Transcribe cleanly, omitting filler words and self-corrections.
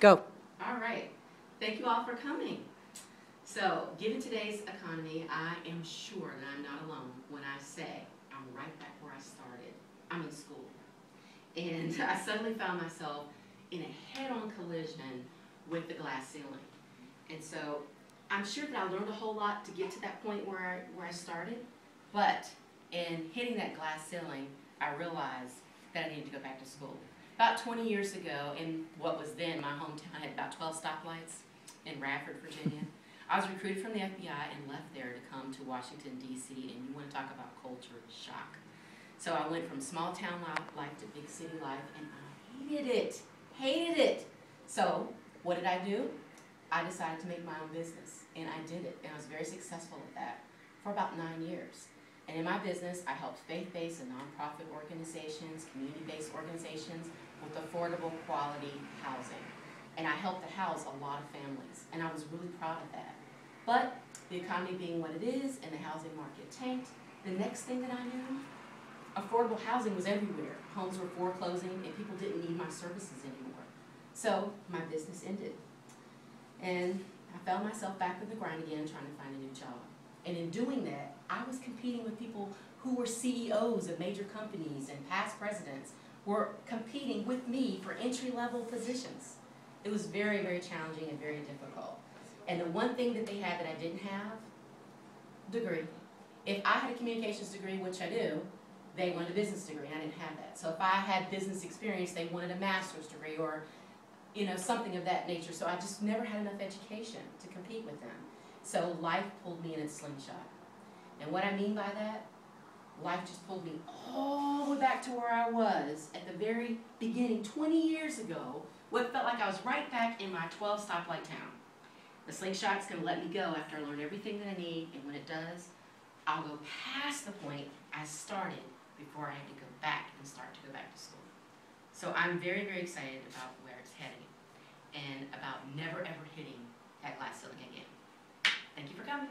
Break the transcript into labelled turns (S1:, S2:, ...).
S1: Go.
S2: All right. Thank you all for coming. So, given today's economy, I am sure that I'm not alone when I say I'm right back where I started. I'm in school. And I suddenly found myself in a head-on collision with the glass ceiling. And so, I'm sure that I learned a whole lot to get to that point where I started. But in hitting that glass ceiling, I realized that I needed to go back to school. About 20 years ago, in what was then my hometown, I had about 12 stoplights in Radford, Virginia. I was recruited from the FBI and left there to come to Washington, D.C., and you want to talk about culture shock. So I went from small town life to big city life, and I hated it. So what did I do? I decided to make my own business, and I did it, and I was very successful at that for about 9 years. And in my business, I helped faith-based and nonprofit organizations, community-based organizations with affordable quality housing. And I helped to house a lot of families, and I was really proud of that. But the economy being what it is and the housing market tanked, the next thing that I knew, affordable housing was everywhere. Homes were foreclosing and people didn't need my services anymore. So my business ended. And I found myself back in the grind again trying to find a new job. And in doing that, I was competing with people who were CEOs of major companies and past presidents were competing with me for entry-level positions. It was very, very challenging and very difficult. And the one thing that they had that I didn't have, degree. If I had a communications degree, which I do, they wanted a business degree, and I didn't have that. So if I had business experience, they wanted a master's degree or something of that nature. So I just never had enough education to compete with them. So life pulled me in its slingshot. And what I mean by that, life just pulled me all the way back to where I was at the very beginning, 20 years ago, what felt like I was right back in my 12 stoplight town. The slingshot's going to let me go after I learn everything that I need, and when it does, I'll go past the point I started before I had to go back and start to go back to school. So I'm very, very excited about where it's heading and about never ever hitting that glass ceiling again. Thank you for coming.